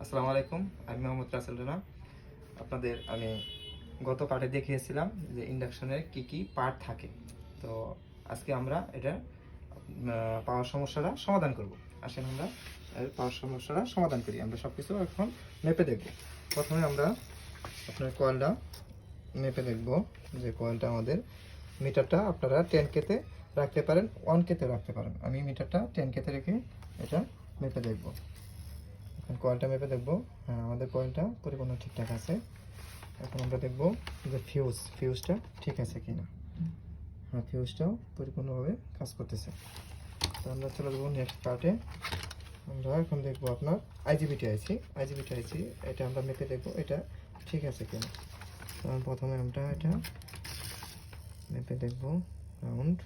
আসসালামু আলাইকুম, আমি মোহাম্মদ রাসেল রানা। আপনাদের আমি গত পার্টে দেখিয়েছিলাম যে ইন্ডাকশনের কি কি পার্ট থাকে। তো আজকে আমরা এটা পাওয়ার সমস্যাটা সমাধান করব। আসেন আমরা পাওয়ার সমস্যাটা সমাধান করি। আমরা সব কিছু এখন মেপে দেখব। প্রথমে আমরা আপনার কয়েলটা মেপে দেখব যে কয়েলটা আমাদের মিটারটা আপনারা 10K-তে রাখতে পারেন, 1K-তে রাখতে পারেন। আমি মিটারটা 10K-তে রেখে এটা মেপে দেখব। কয়েলটা মেপে দেখবো, হ্যাঁ আমাদের কয়েলটা পরিপূর্ণ ঠিকঠাক আছে। এখন আমরা দেখবো যে ফিউজটা ঠিক আছে কিনা। হ্যাঁ, ফিউজটাও পরিপূর্ণভাবে কাজ করতেছে। তো আমরা চলে যাবো নেক্সট পার্টে। আমরা এখন দেখবো আপনার আইজিবিটি আইসি এটা আমরা মেপে দেখবো এটা ঠিক আছে কিনা। প্রথমে আমরা এটা মেপে দেখবো রাউন্ড।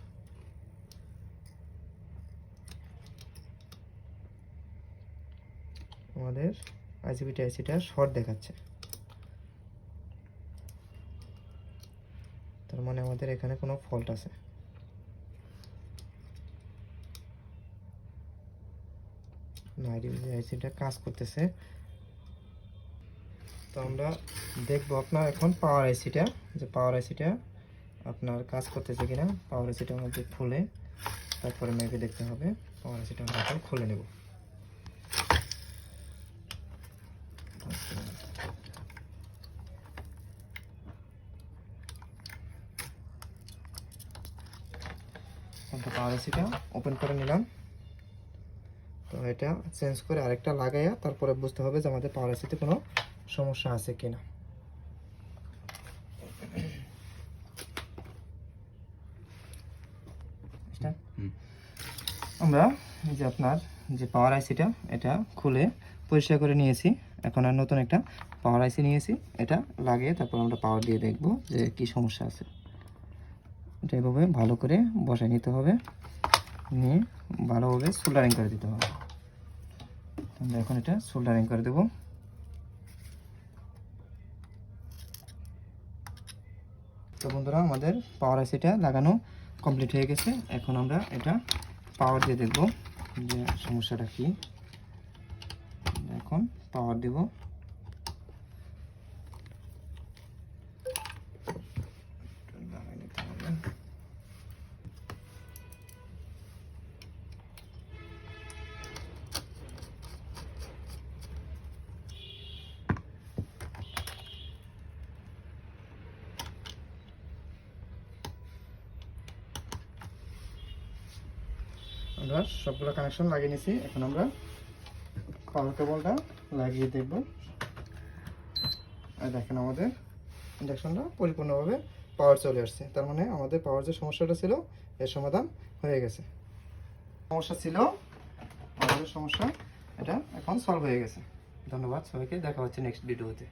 আমাদের আইজিবিটি আইসিটা শর্ট দেখাচ্ছে, তার মানে আমাদের এখানে কোনো ফল্ট আছে। আইসিটা কাজ করতেছে। তো আমরা দেখবো আপনার এখন পাওয়ার আইসিটা আপনার কাজ করতেছে কিনা। পাওয়ার আইসিটা আমাদের খুলে তারপরে মেপে দেখতে হবে। পাওয়ার আইসিটা আমরা এখন খুলে নেব। পাওয়ার আইসিটা ওপেন করে নিলাম। তো এটা চেঞ্জ করে আরেকটা লাগাইয়া তারপরে বুঝতে হবে যে আমাদের পাওয়ার আইসিতে কোনো সমস্যা আছে কিনা। আমরা এই যে আপনার যে পাওয়ার আইসিটা এটা খুলে পরিষ্কার করে নিয়েছি। এখন আর নতুন একটা পাওয়ার আইসি নিয়েছি, এটা লাগিয়ে তারপর আমরা পাওয়ার দিয়ে দেখব যে কি সমস্যা আছে। এটা এভাবে ভালো করে বসায় নিতে হবে, নিয়ে ভালোভাবে সোল্ডারিং করে দিতে হবে। আমরা এখন এটা সোল্ডারিং করে দেব। তো বন্ধুরা, আমাদের পাওয়ার আইসিটা লাগানো কমপ্লিট হয়ে গেছে। এখন আমরা এটা পাওয়ার দিয়ে দেখব যে সমস্যাটা কি। এখন পাওয়ার দেব। আমরা সবগুলো কানেকশন লাগিয়ে নিয়েছি। এখন আমরা পাওয়ার কেবলটা লাগিয়ে দেখব। আর দেখেন আমাদের ইন্ডাকশনটা পরিপূর্ণভাবে পাওয়ার চলে আসছে। তার মানে আমাদের পাওয়ার যে সমস্যাটা ছিল এর সমাধান হয়ে গেছে। সমস্যা ছিল আমাদের সমস্যা, এটা এখন সলভ হয়ে গেছে। ধন্যবাদ সবাইকে, দেখা হচ্ছে নেক্সট ভিডিওতে।